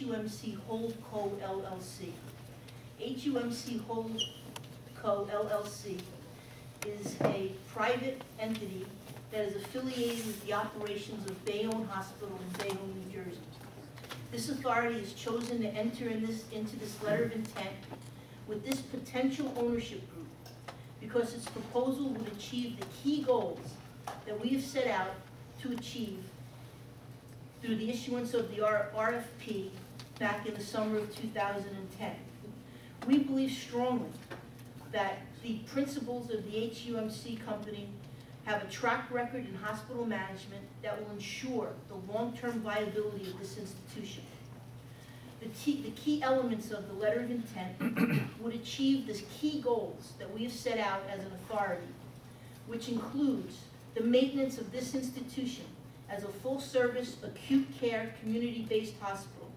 HUMC Holdco LLC. HUMC Holdco LLC is a private entity that is affiliated with the operations of Bayonne Hospital in Bayonne, New Jersey. This authority has chosen to enter into this letter of intent with this potential ownership group because its proposal would achieve the key goals that we have set out to achieve through the issuance of the RFP back in the summer of 2010. We believe strongly that the principals of the HUMC company have a track record in hospital management that will ensure the long-term viability of this institution. The key elements of the letter of intent would achieve the key goals that we have set out as an authority, which includes the maintenance of this institution as a full-service, acute care, community-based hospital,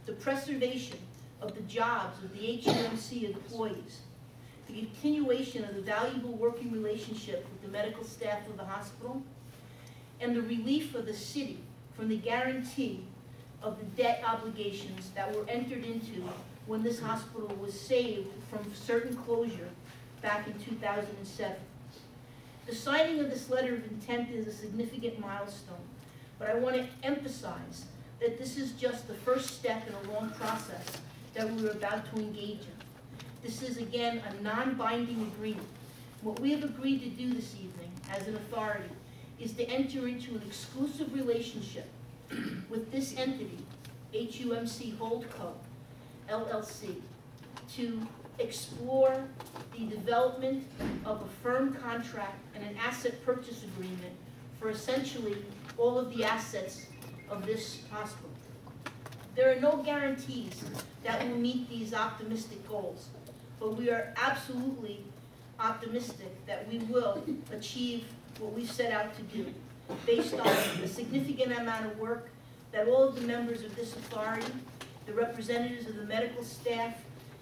the preservation of the jobs of the HUMC employees, the continuation of the valuable working relationship with the medical staff of the hospital, and the relief of the city from the guarantee of the debt obligations that were entered into when this hospital was saved from certain closure back in 2007. The signing of this letter of intent is a significant milestone, but I want to emphasize that this is just the first step in a long process that we are about to engage in. This is, again, a non-binding agreement. What we have agreed to do this evening as an authority is to enter into an exclusive relationship with this entity, HUMC Holdco, LLC, to explore the development of a firm contract and an asset purchase agreement for essentially all of the assets of this hospital. There are no guarantees that we'll meet these optimistic goals, but we are absolutely optimistic that we will achieve what we've set out to do based on the significant amount of work that all of the members of this authority, the representatives of the medical staff,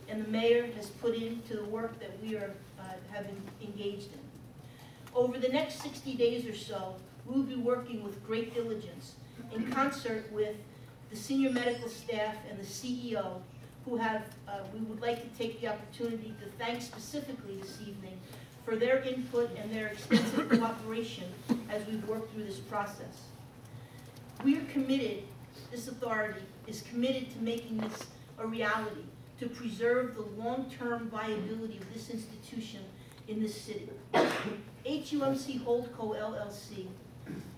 and the mayor has put into the work that we are have engaged in. Over the next 60 days or so, we will be working with great diligence in concert with the senior medical staff and the CEO, who have, we would like to take the opportunity to thank specifically this evening for their input and their extensive cooperation as we've worked through this process. We are committed, this authority is committed to making this a reality, to preserve the long-term viability of this institution in this city. HUMC Holdco LLC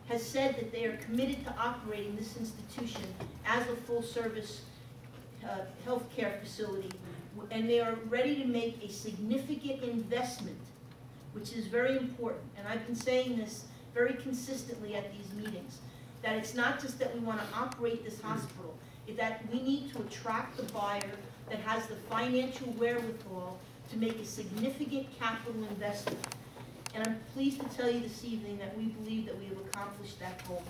has said that they are committed to operating this institution as a full-service healthcare facility, and they are ready to make a significant investment, which is very important. And I've been saying this very consistently at these meetings, that it's not just that we want to operate this hospital, it's that we need to attract the buyer that has the financial wherewithal to make a significant capital investment. And I'm pleased to tell you this evening that we believe that we have accomplished that goal.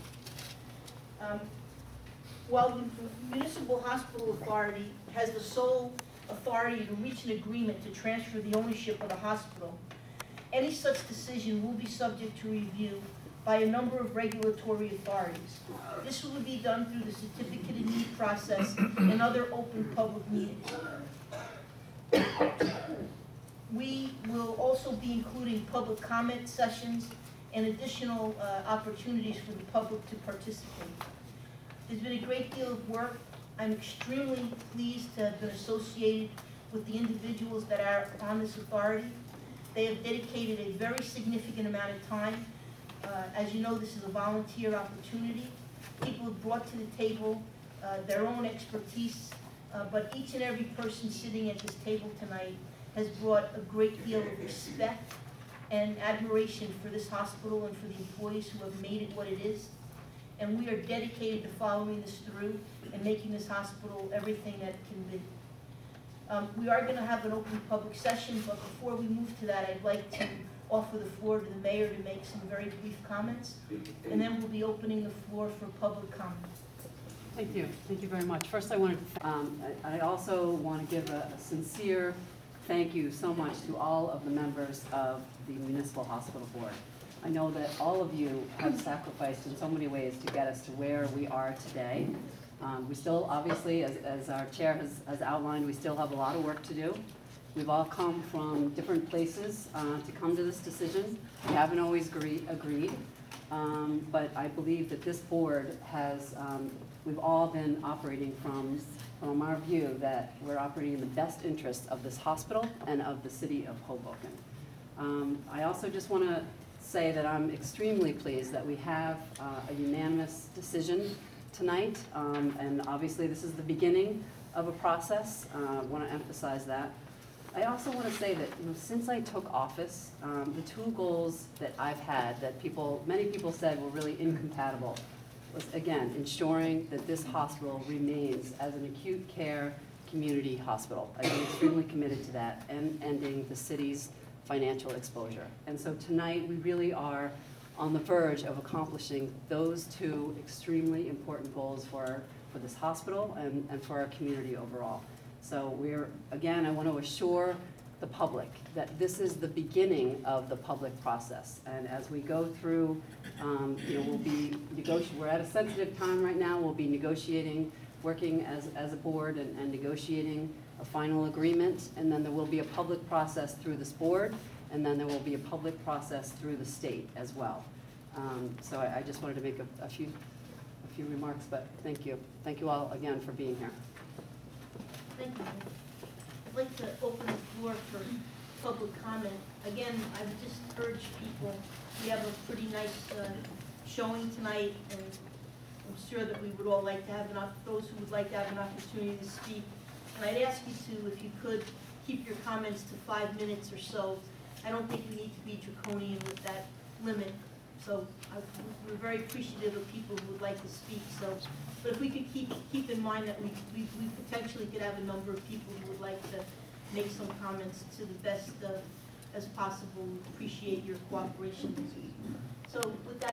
While the Municipal Hospital Authority has the sole authority to reach an agreement to transfer the ownership of the hospital, any such decision will be subject to review by a number of regulatory authorities. This will be done through the certificate of need process and other open public meetings. We will also be including public comment sessions and additional opportunities for the public to participate. There's been a great deal of work. I'm extremely pleased to have been associated with the individuals that are on this authority. They have dedicated a very significant amount of time. As you know, this is a volunteer opportunity. People have brought to the table their own expertise, but each and every person sitting at this table tonight has brought a great deal of respect and admiration for this hospital and for the employees who have made it what it is. And we are dedicated to following this through and making this hospital everything that it can be. We are going to have an open public session, but before we move to that, I'd like to offer the floor to the mayor to make some very brief comments, and then we'll be opening the floor for public comment. Thank you. Thank you very much. First, I also want to give a sincere thank you so much to all of the members of the Municipal Hospital Board. I know that all of you have sacrificed in so many ways to get us to where we are today. We still, obviously, as our chair has outlined, we still have a lot of work to do. We've all come from different places to come to this decision. We haven't always agreed, but I believe that this board has, we've all been operating from our view that we're operating in the best interest of this hospital and of the city of Hoboken. I also just want to say that I'm extremely pleased that we have a unanimous decision tonight, and obviously this is the beginning of a process. I want to emphasize that. I also want to say that, since I took office, the two goals that I've had that many people said were really incompatible was, again, ensuring that this hospital remains as an acute care community hospital. I've been extremely committed to that, and ending the city's financial exposure. And so tonight we really are on the verge of accomplishing those two extremely important goals for this hospital and for our community overall. So again, I want to assure the public that this is the beginning of the public process. And as we go through, we're at a sensitive time right now. We'll be negotiating, working as a board and negotiating a final agreement. And then there will be a public process through this board. And then there will be a public process through the state as well. So I just wanted to make a few remarks, but thank you. Thank you all again for being here. Thank you. I'd like to open the floor for public comment. Again, I would just urge people, we have a pretty nice showing tonight, and I'm sure that we would all like to have those who would like to have an opportunity to speak. And I'd ask you to, if you could, keep your comments to 5 minutes or so. I don't think we need to be draconian with that limit. So we're very appreciative of people who would like to speak. So, but if we could keep in mind that we potentially could have a number of people who would like to make some comments to the best as possible. We appreciate your cooperation. So with that.